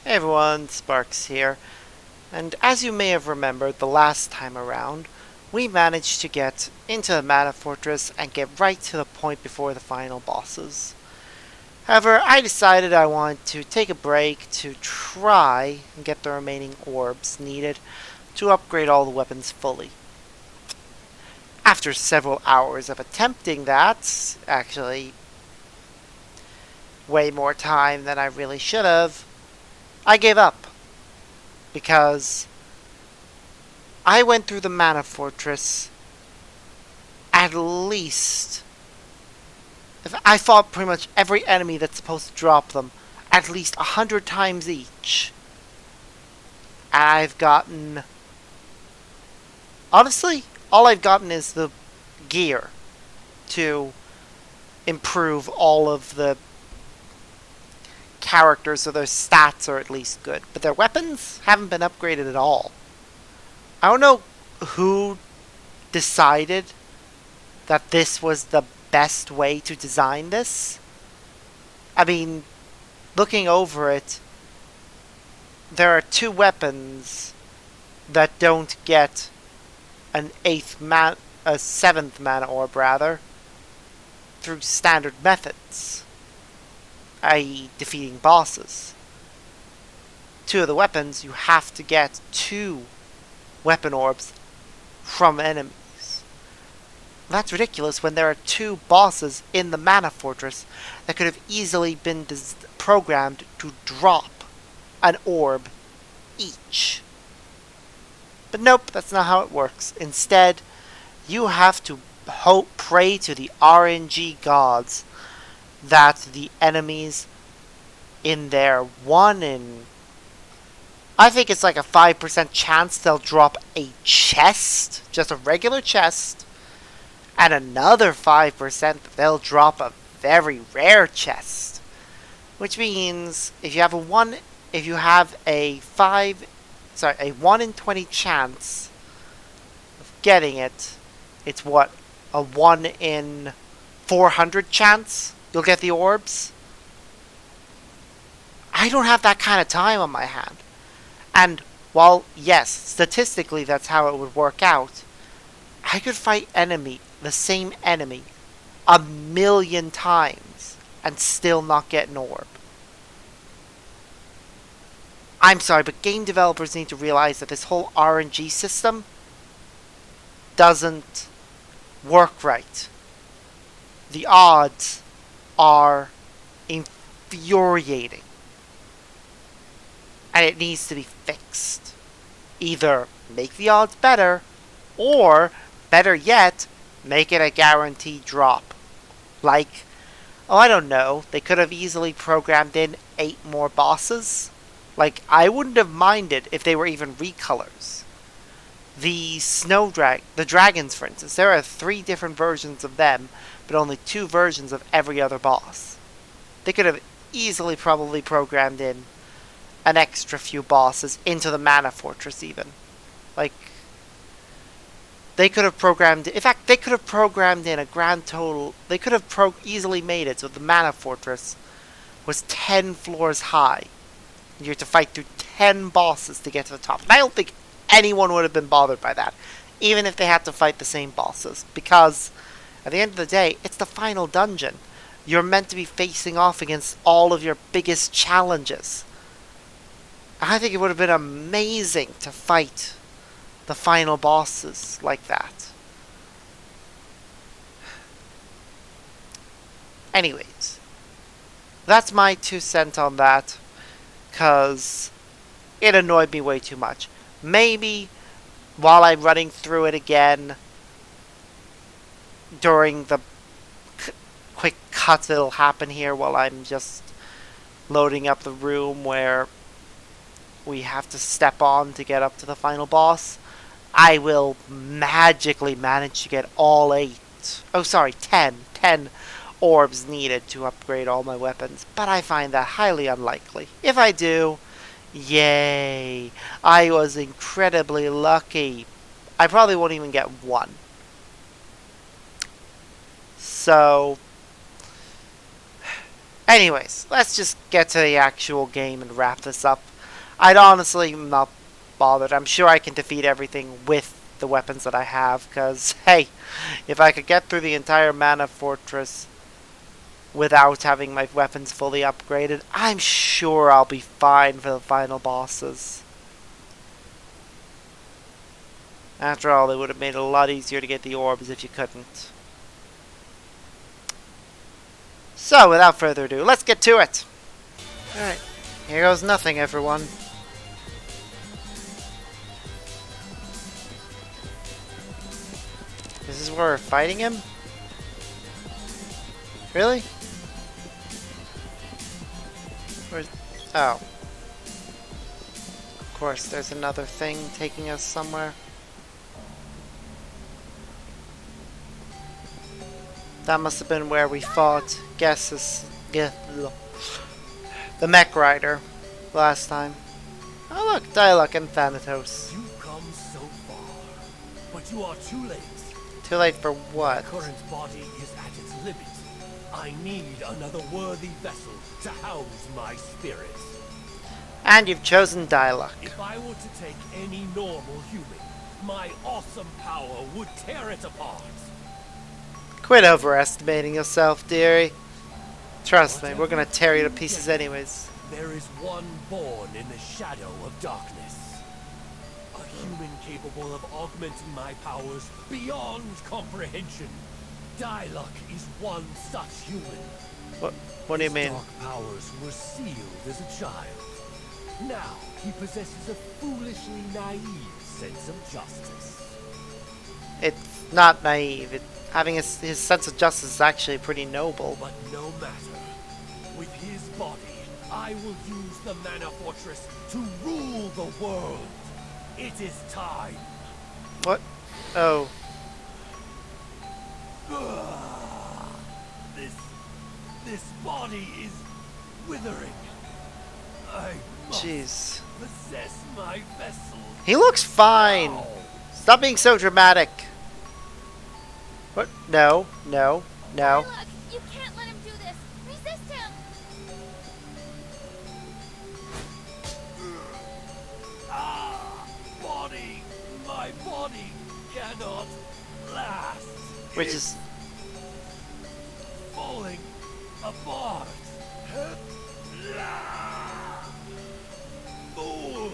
Hey everyone, Sparks here, and as you may have remembered the last time around, we managed to get into the Mana Fortress and get right to the point before the final bosses. However, I decided I wanted to take a break to try and get the remaining orbs needed to upgrade all the weapons fully. After several hours of attempting that, actually way more time than I really should have, I gave up because I went through the Mana Fortress at least. I fought pretty much every enemy that's supposed to drop them at least 100 times each. And I've gotten. Honestly, all I've gotten is the gear to improve all of the characters so their stats are at least good. But their weapons haven't been upgraded at all. I don't know who decided that this was the best way to design this. I mean, looking over it, there are two weapons that don't get a seventh mana orb rather, through standard methods, i.e. defeating bosses. Two of the weapons you have to get two weapon orbs from enemies. That's ridiculous when there are two bosses in the Mana Fortress that could have easily been programmed to drop an orb each. But nope, that's not how it works. Instead, you have to pray to the RNG gods that the enemies in their I think it's like a 5% chance they'll drop a chest, just a regular chest, and another 5% that they'll drop a very rare chest. Which means if you have a 1 in 20 chance of getting it, it's what? A 1 in 400 chance you'll get the orbs? I don't have that kind of time on my hand. And while, yes, statistically that's how it would work out, I could fight the same enemy, 1,000,000 times and still not get an orb. I'm sorry, but game developers need to realize that this whole RNG system doesn't work right. The odds are infuriating. And it needs to be fixed. Either make the odds better, or, better yet, make it a guaranteed drop. Like, I don't know, they could have easily programmed in 8 more bosses. Like, I wouldn't have minded if they were even recolors. The dragons, for instance, there are 3 different versions of them, but only 2 versions of every other boss. They could have easily probably programmed in an extra few bosses into the Mana Fortress even. Like, they could have programmed in a grand total, they could have easily made it so the Mana Fortress was 10 floors high. You have to fight through 10 bosses to get to the top. And I don't think anyone would have been bothered by that, even if they had to fight the same bosses, because at the end of the day, it's the final dungeon. You're meant to be facing off against all of your biggest challenges. I think it would have been amazing to fight the final bosses like that. Anyways, that's my 2 cents on that, because it annoyed me way too much. Maybe while I'm running through it again during the quick cuts that'll happen here while I'm just loading up the room where we have to step on to get up to the final boss, I will magically manage to get all 10 orbs needed to upgrade all my weapons, but I find that highly unlikely. If I do, yay, I was incredibly lucky. I probably won't even get 1. So, Anyways, let's just get to the actual game and wrap this up. I'd honestly not bothered. I'm sure I can defeat everything with the weapons that I have, because, hey, if I could get through the entire Mana Fortress without having my weapons fully upgraded, I'm sure I'll be fine for the final bosses. After all, it would have made it a lot easier to get the orbs if you couldn't. So, without further ado, let's get to it! Alright, here goes nothing, everyone. This is where we're fighting him? Really? Where's... Oh. Of course, there's another thing taking us somewhere. That must have been where we fought the mech rider last time. Oh look, Dialog and Thanatos. You've come so far, but you are too late. Too late for what? My current body is at its limit. I need another worthy vessel to house my spirit. And you've chosen Dialog. If I were to take any normal human, my awesome power would tear it apart. Quit overestimating yourself, dearie. Trust me, we're gonna tear you to pieces anyways. There is one born in the shadow of darkness. A human capable of augmenting my powers beyond comprehension. Dialog is one such human. What do you mean? His dark powers were sealed as a child. Now he possesses a foolishly naive sense of justice. It's not naive. Having his sense of justice is actually pretty noble. But no matter. With his body, I will use the Mana Fortress to rule the world. It is time. What? Oh. This body is withering. I must possess my vessel. He looks fine. Now. Stop being so dramatic. What? No, no, no. Look, you can't let him do this. Resist him. Body, my body cannot last. Which It's is falling apart. Fool.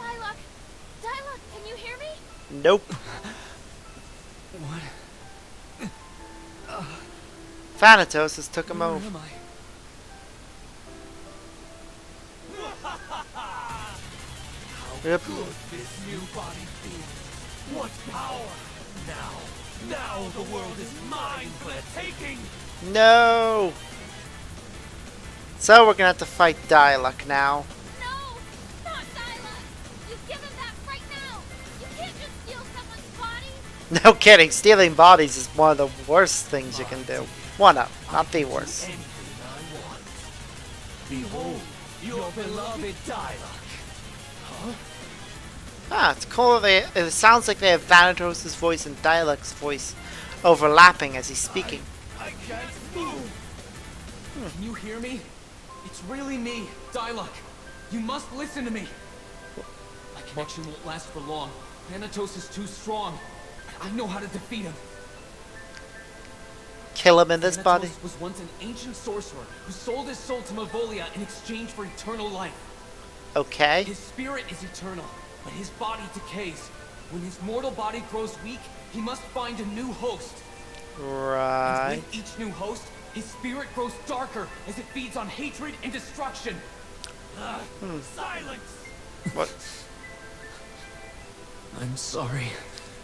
Dialog, can you hear me? nope. What? Thanatos has took him Where over. am I? Yep. Good this new body feels. What power! Now the world is mine for the taking! No. So we're gonna have to fight Dialog now. No, not Dialog. You give him that right now. You can't just steal someone's body. No kidding. Stealing bodies is one of the worst things you can do. One of, not the worst. Anything I want. Behold, your beloved Dialog. Ah, it's cool. It sounds like they have Thanatos' voice and Dialog's voice overlapping as he's speaking. I can't move! Can you hear me? It's really me, Dialog. You must listen to me. My connection won't last for long. Thanatos is too strong. I know how to defeat him. Kill him in this body. Thanatos was once an ancient sorcerer who sold his soul to Mavolia in exchange for eternal life. Okay. His spirit is eternal, but his body decays. When his mortal body grows weak, he must find a new host. Right. With each new host, his spirit grows darker as it feeds on hatred and destruction. Silence! What? I'm sorry.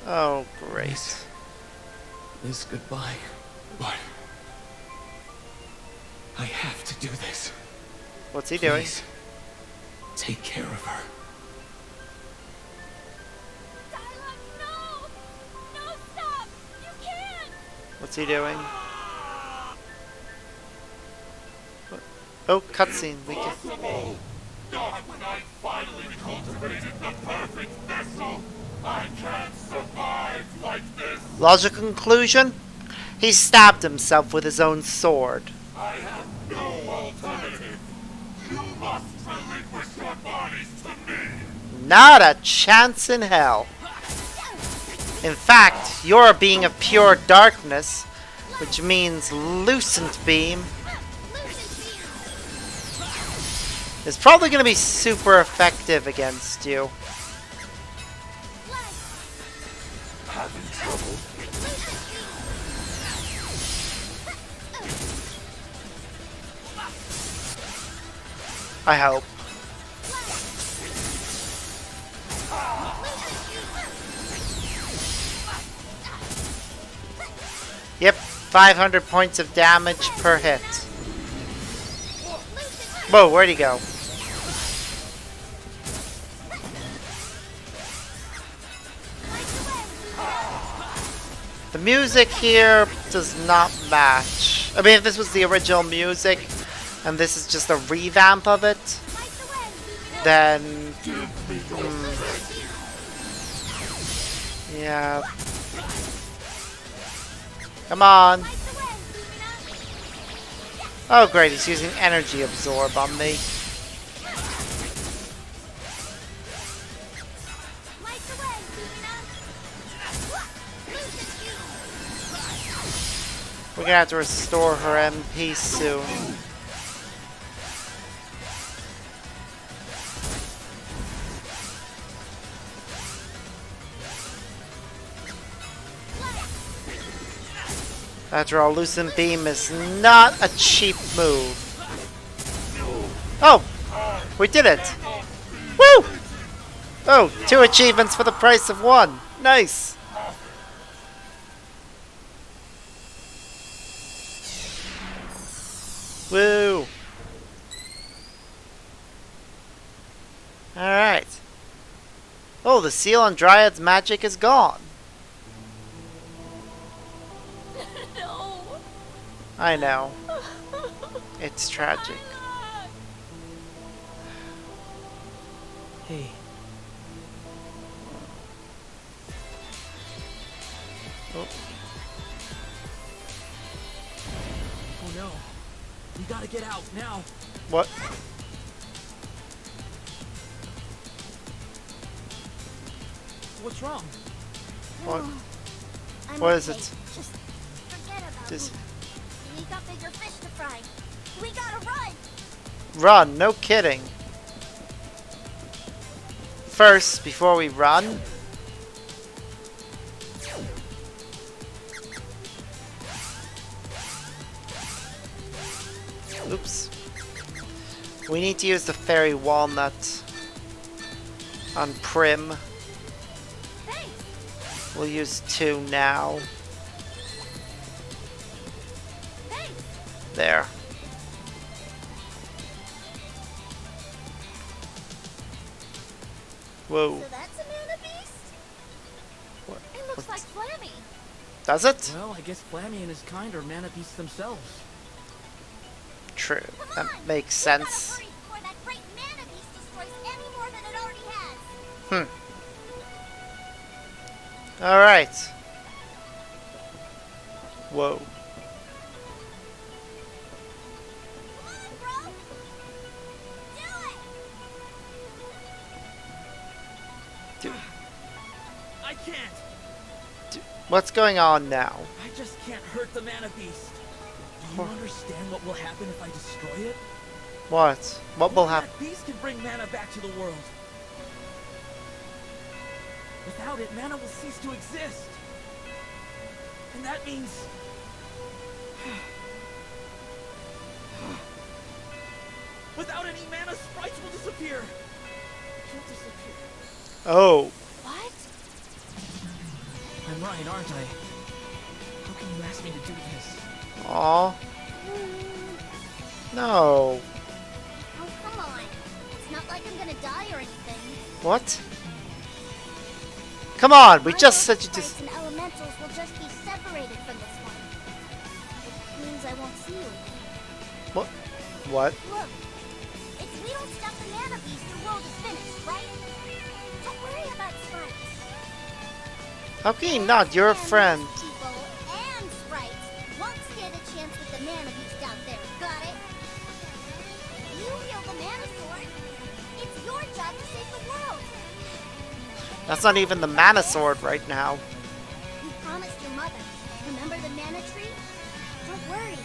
Oh, great. This goodbye. But I have to do this. What's he doing? Please, take care of her. Dialog, no! No, stop! You can't! What's he doing? What? Oh, cutscene. We can. Possible! Not when I finally cultivated the perfect vessel! I can't survive like this! Logical conclusion? He stabbed himself with his own sword. I have no alternative. You must relinquish your bodies to me. Not a chance in hell. In fact, you're a being of pure darkness, which means Lucent Beam is probably going to be super effective against you. Having trouble? I hope. Yep, 500 points of damage per hit. Whoa, where'd he go? The music here does not match. I mean, if this was the original music, and this is just a revamp of it, then... yeah. Come on. Oh great, he's using energy absorb on me. We're gonna have to restore her MP soon. After all, Lucent Beam is not a cheap move. Oh! We did it! Woo! Oh, 2 achievements for the price of 1. Nice! Woo! Alright. Oh, the seal on Dryad's magic is gone. No. I know. It's tragic. Hey. Oh. Oh no. We gotta get out now. What? What's wrong? What? I'm What is okay. it? Just forget about Just me. We got bigger fish to fry. We gotta run. run, no kidding. First, before we run, oops. We need to use the fairy walnut on Prim. Thanks. We'll use 2 now. Thanks. There. Whoa. So that's a mana beast? What? It looks like Flammy. Does it? Well, I guess Flammy and his kind are mana beasts themselves. True. Come That on. makes We gotta sense. hurry before that great mana beast destroys any more than it already has. Alright. Whoa. Come on, bro. Do it. Do- I can't. What's going on now? I just can't hurt the mana beast. Do you understand what will happen if I destroy it? What? What will Only happen? that beast can bring mana back to the world. Without it, mana will cease to exist. And that means... without any mana, sprites will disappear. Will disappear. Oh. What? I'm right, aren't I? How can you ask me to do this? Aw. No. Oh, come on. It's not like I'm gonna die or anything. What? Come on, we My just said earth you just... sprites and elementals will just be separated from this one. It means I won't see you again. What? What? Look, if we don't stop the mana beast, the world is finished, right? Don't worry about sprites. How can you not? You're a friend. People and sprites have to save the world. That's not even the mana sword right now. You promised your mother. Remember the mana tree? Don't worry.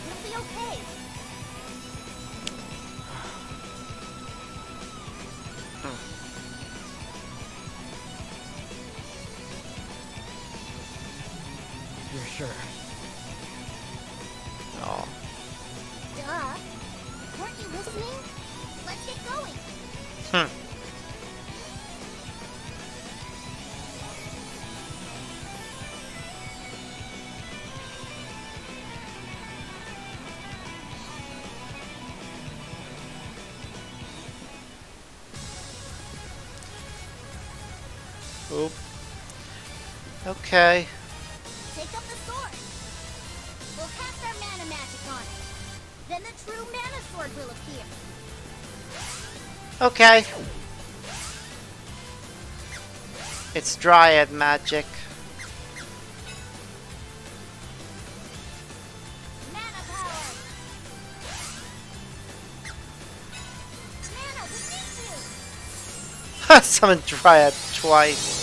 It'll be okay. You're sure? Oh. Duh. Weren't you listening? Let's get going. Hmm. Oop. Okay. Take up the sword. We'll cast our mana magic on it. Then the true mana sword will appear. Okay. It's Dryad magic. Mana power. Mana, we need you. Summon Dryad twice.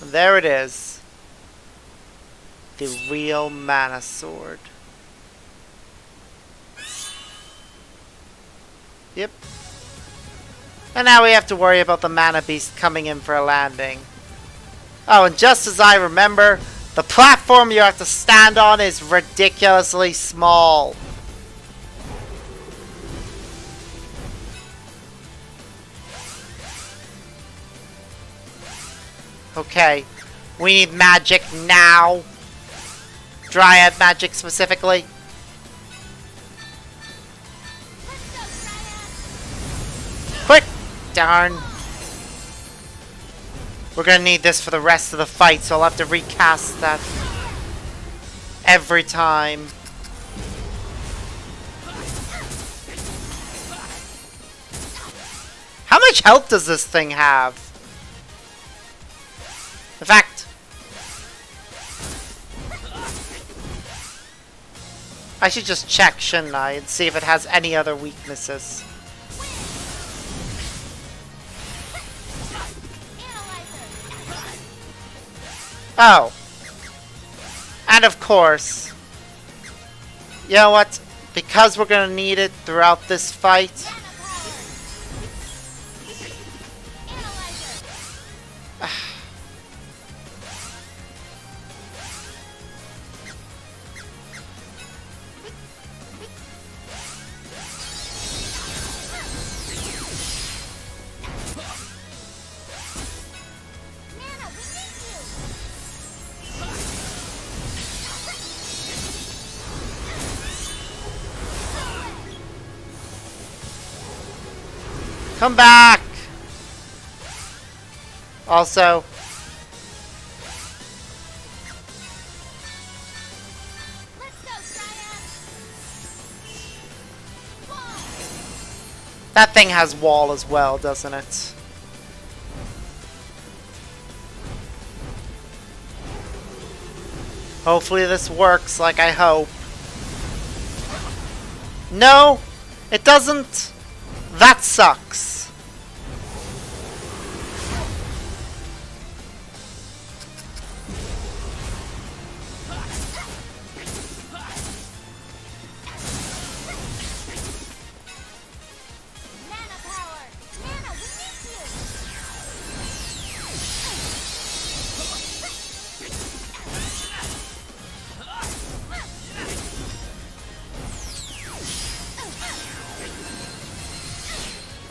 There it is. The real mana sword. Yep. And now we have to worry about the mana beast coming in for a landing. Oh, and just as I remember, the platform you have to stand on is ridiculously small. Okay, we need magic now. Dryad magic specifically. Let's go, Thanatos. Quick! Darn. We're gonna need this for the rest of the fight, so I'll have to recast that every time. How much health does this thing have? In fact, I should just check, shouldn't I, and see if it has any other weaknesses. Oh. And of course, you know what? Because we're gonna need it throughout this fight. Come back! Also, Let's go, Thanatos. that thing has wall as well, doesn't it? Hopefully this works like I hope. No, it doesn't. That sucks. Mana power. Mana, we need you.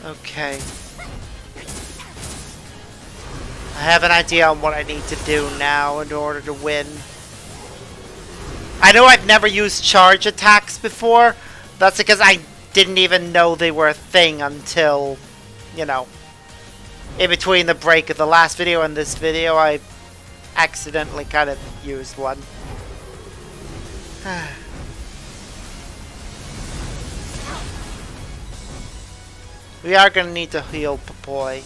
Okay. I have an idea on what I need to do now in order to win. I know I've never used charge attacks before. That's because I didn't even know they were a thing until, you know, in between the break of the last video and this video, I accidentally kind of used one. We are going to need to heal Papoy.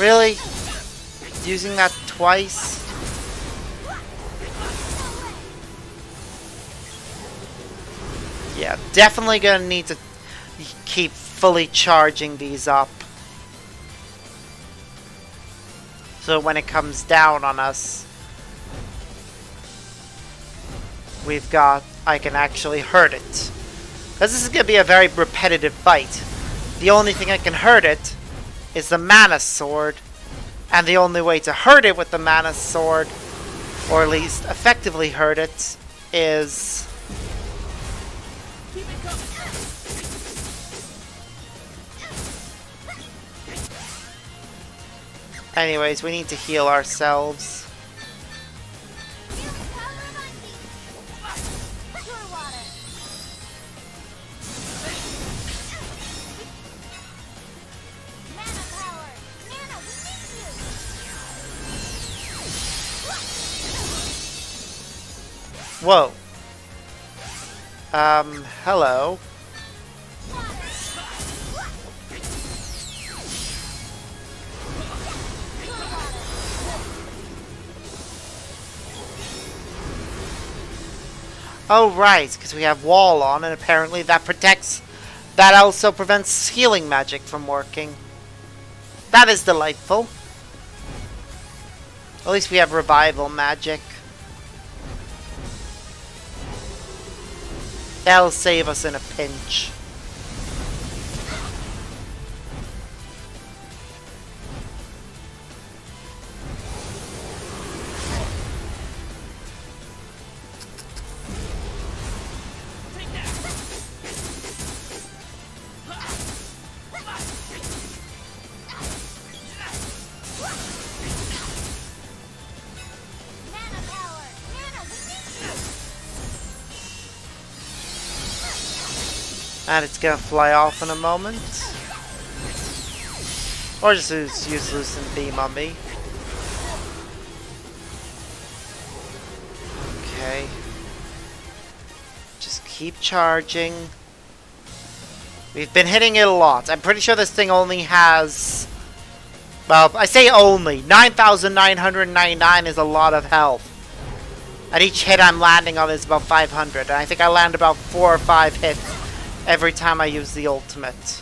Really? Using that twice? Yeah, definitely gonna need to keep fully charging these up. So when it comes down on us, I can actually hurt it. Because this is gonna be a very repetitive fight. The only thing that can hurt it is the mana sword. And the only way to hurt it with the mana sword, or at least effectively hurt it, is... Keep it coming. Anyways, we need to heal ourselves. Whoa. Hello. Oh, right, because we have wall on, and apparently that protects... That also prevents healing magic from working. That is delightful. At least we have revival magic. That'll save us in a pinch. And it's gonna fly off in a moment. Or just use Lucent Beam on me. Okay. Just keep charging. We've been hitting it a lot. I'm pretty sure this thing only has... Well, I say only. 9,999 is a lot of health. And each hit I'm landing on is about 500. And I think I land about 4 or 5 hits every time I use the ultimate.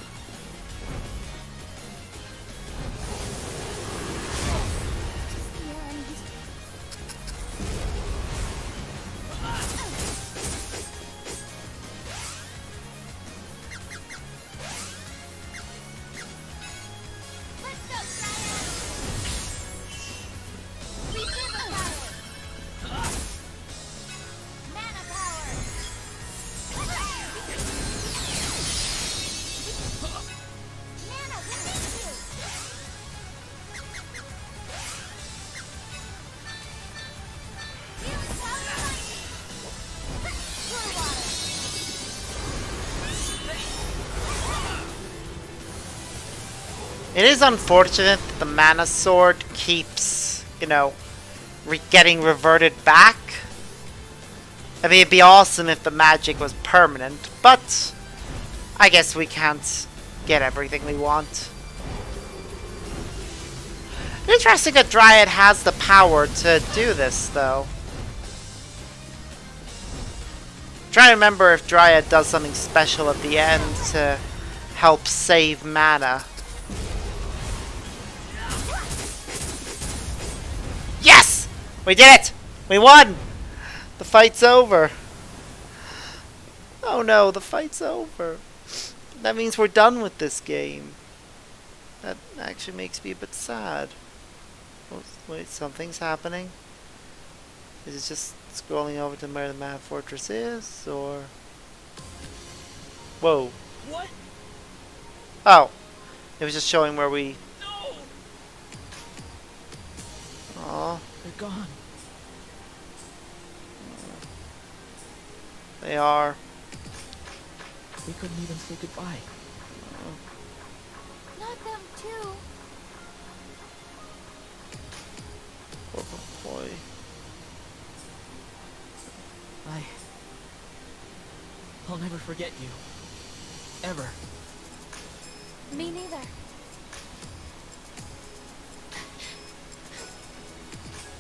It is unfortunate that the mana sword keeps, you know, getting reverted back. I mean, it'd be awesome if the magic was permanent, but I guess we can't get everything we want. Interesting that Dryad has the power to do this, though. I'm trying to remember if Dryad does something special at the end to help save mana. Yes! We did it! We won! The fight's over. Oh no, the fight's over. That means we're done with this game. That actually makes me a bit sad. Oh, wait, something's happening? Is it just scrolling over to where the Mana Fortress is, or... Whoa. What? Oh. It was just showing where we... No! Aw. They're gone. They are. We couldn't even say goodbye. Not them too. Oh boy. I'll never forget you. Ever. Me neither.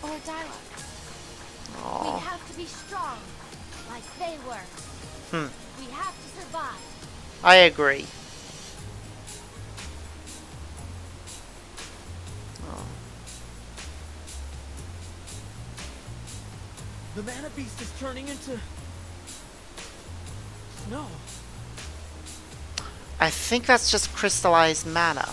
or Dialogue. We Aw. have to be strong, like they were. We have to survive. I agree. The mana beast is turning into snow. I think that's just crystallized mana.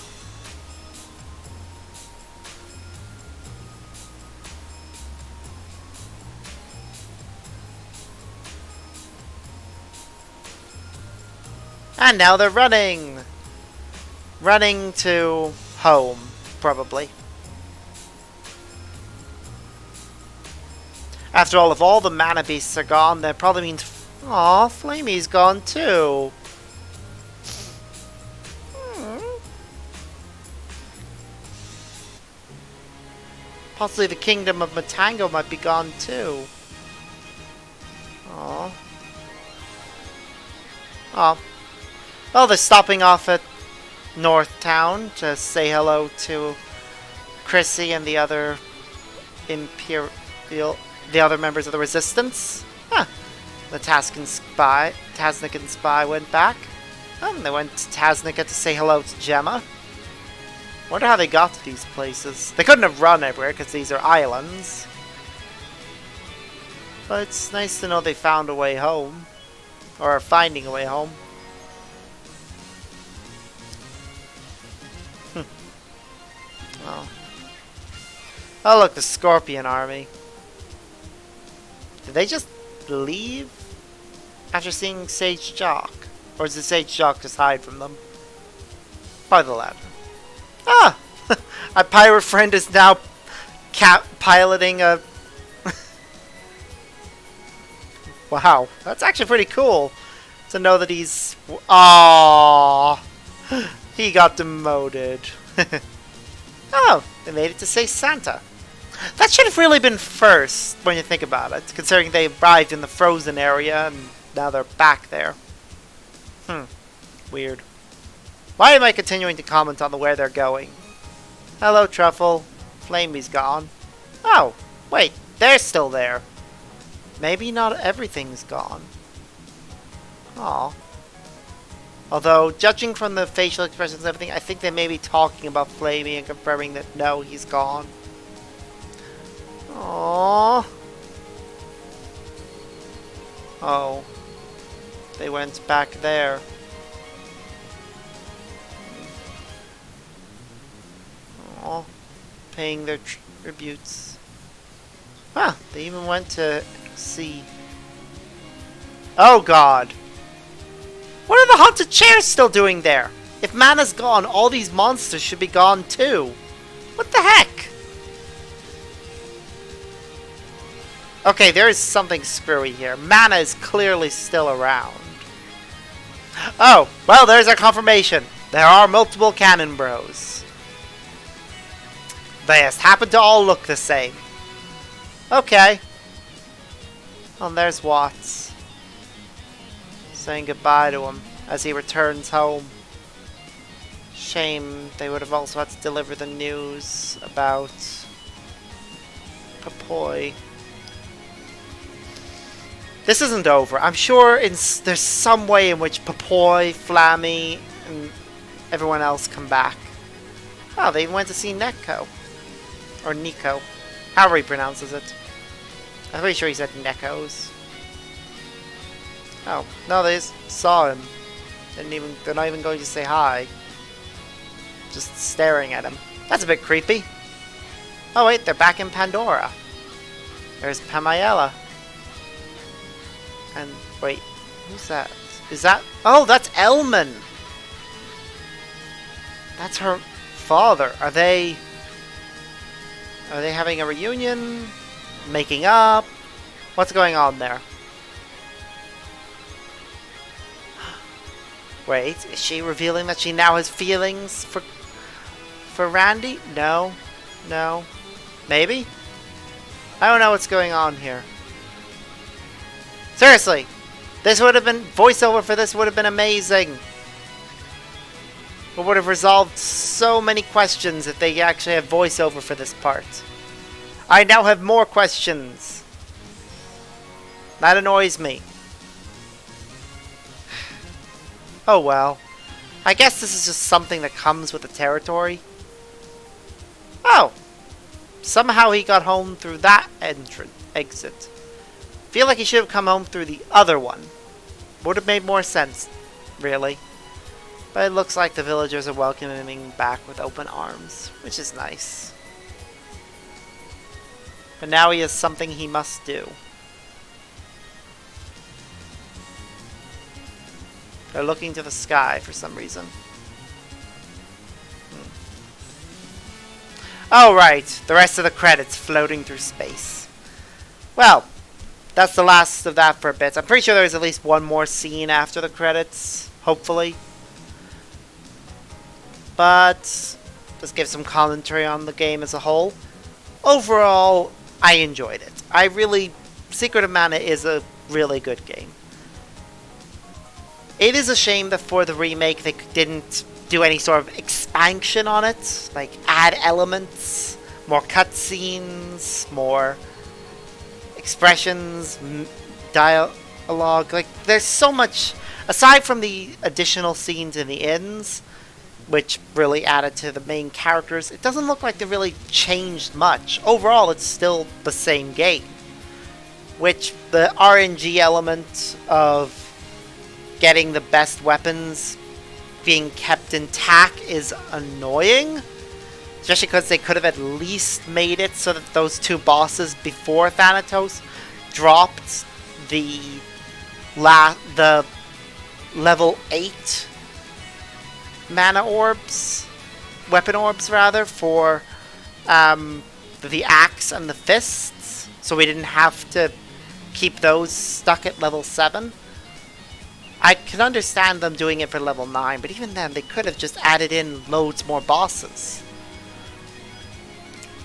And now they're running! Running to home, probably. After all, if all the mana beasts are gone, that probably means... Aw, Flamey's gone too. Possibly the kingdom of Matango might be gone too. Aw. Oh. Oh, they're stopping off at North Town to say hello to Chrissy and the other the other members of the Resistance. Huh. The Tasnican spy went back. And they went to Tasnica to say hello to Gemma. Wonder how they got to these places. They couldn't have run everywhere because these are islands. But it's nice to know they found a way home. Or are finding a way home. Oh. Oh look, the Scorpion army. Did they just leave after seeing Sage Jock? Or does the Sage Jock just hide from them? Probably the latter. Ah! Our pirate friend is now piloting a... Wow, that's actually pretty cool to know that he's... Aww! He got demoted. Oh, they made it to say Santa. That should have really been first when you think about it, considering they arrived in the frozen area and now they're back there. Weird. Why am I continuing to comment on where they're going? Hello, Truffle. Flamey's gone. Oh, wait, they're still there. Maybe not everything's gone. Aw. Although, judging from the facial expressions and everything, I think they may be talking about Flamey and confirming that no, he's gone. Aww. Oh. They went back there. Aww. Paying their tributes. Huh, they even went to see. Oh god. What are the haunted chairs still doing there? If mana's gone, all these monsters should be gone too. What the heck? Okay, there is something screwy here. Mana is clearly still around. Oh, well, there's our confirmation. There are multiple Cannon Bros. They just happen to all look the same. Okay. Oh, and there's Watts. Saying goodbye to him as he returns home. Shame they would have also had to deliver the news about Papoy. This isn't over. I'm sure there's some way in which Papoy, Flammy, and everyone else come back. Oh, they went to see Neko. Or Nico. However he pronounces it. I'm pretty sure he said Nekos. Oh, no, they just saw him. They're not even going to say hi. Just staring at him. That's a bit creepy. Oh wait, they're back in Pandora. There's Pamayela. And wait, who's that? Is that... Oh, that's Elman! That's her father. Are they having a reunion? Making up? What's going on there? Wait, is she revealing that she now has feelings for Randy? No. No. Maybe? I don't know what's going on here. Seriously! This would have been... Voiceover for this would have been amazing! It would have resolved so many questions if they actually had voiceover for this part. I now have more questions. That annoys me. Oh well. I guess this is just something that comes with the territory. Oh. Somehow he got home through that exit. Feel like he should have come home through the other one. Would have made more sense, really. But it looks like the villagers are welcoming him back with open arms, which is nice. But now he has something he must do. They're looking to the sky for some reason. Oh right, the rest of the credits floating through space. Well, that's the last of that for a bit. I'm pretty sure there's at least one more scene after the credits, hopefully. But let's give some commentary on the game as a whole. Overall, I enjoyed it. Secret of Mana is a really good game. It is a shame that for the remake they didn't do any sort of expansion on it, like add elements, more cutscenes, more expressions, dialogue. Like there's so much aside from the additional scenes in the inns, which really added to the main characters. It doesn't look like they really changed much. Overall, it's still the same game, which the RNG element of getting the best weapons being kept intact is annoying, especially because they could have at least made it so that those two bosses before Thanatos dropped the level 8 mana orbs, weapon orbs rather, for the axe and the fists, so we didn't have to keep those stuck at level 7. I can understand them doing it for level 9, but even then, they could have just added in loads more bosses.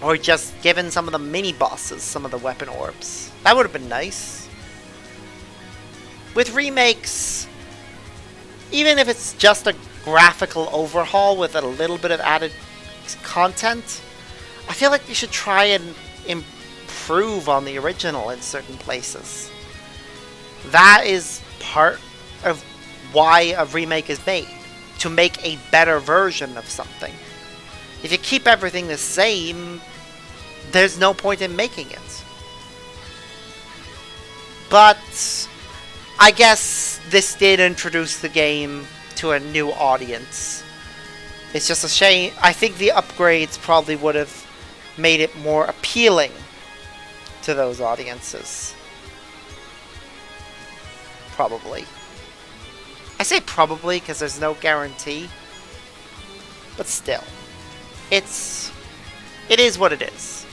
Or just given some of the mini-bosses some of the weapon orbs. That would have been nice. With remakes, even if it's just a graphical overhaul with a little bit of added content, I feel like they should try and improve on the original in certain places. That is part of why a remake is made, to make a better version of something. If you keep everything the same, there's no point in making it. But I guess this did introduce the game to a new audience. It's just a shame. I think the upgrades probably would have made it more appealing to those audiences. Probably. I say probably because there's no guarantee. But still. It is what it is.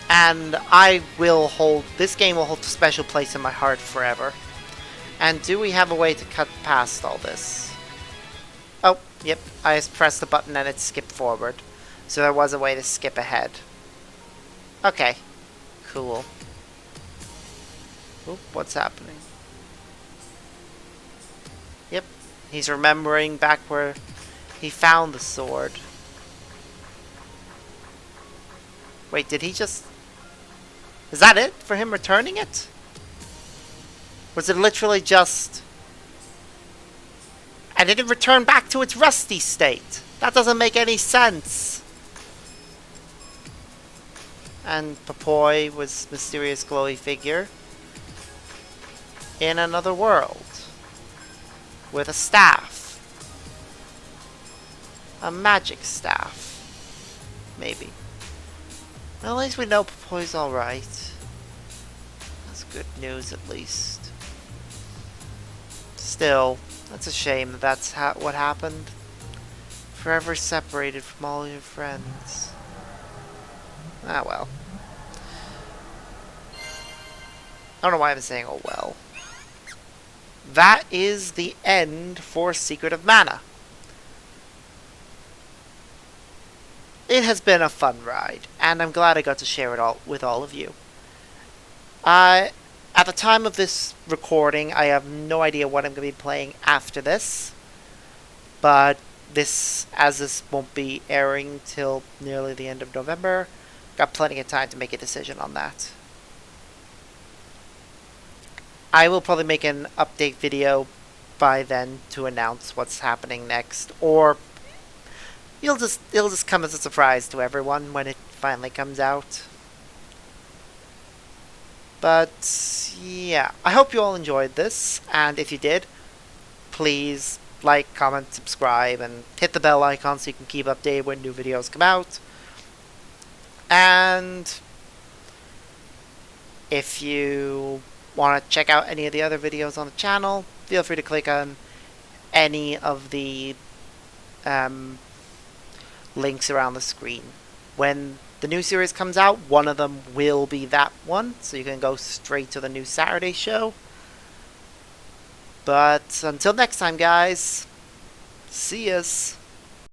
And this game will hold a special place in my heart forever. And do we have a way to cut past all this? Oh, yep, I just pressed the button and it skipped forward. So there was a way to skip ahead. Okay, cool. Oop, what's happening? Yep, he's remembering back where he found the sword. Wait, did he just... Is that it for him returning it? Was it literally just... And it didn't return back to its rusty state? That doesn't make any sense. And Papoy was mysterious glowy figure in another world with a staff. A magic staff. Maybe. Well, at least we know Papoy's alright. That's good news, at least. Still, that's a shame that that's what happened. Forever separated from all your friends. Ah, well. I don't know why I'm saying oh well. That is the end for Secret of Mana. It has been a fun ride, and I'm glad I got to share it all with all of you. At the time of this recording, I have no idea what I'm going to be playing after this. But this won't be airing till nearly the end of November, Got plenty of time to make a decision on that. I will probably make an update video by then to announce what's happening next, or it'll just come as a surprise to everyone when it finally comes out. But yeah, I hope you all enjoyed this, and if you did, please like, comment, subscribe, and hit the bell icon so you can keep updated when new videos come out. And if you want to check out any of the other videos on the channel, feel free to click on any of the links around the screen. When the new series comes out, one of them will be that one, so you can go straight to the new Saturday show. But until next time, guys, see yas.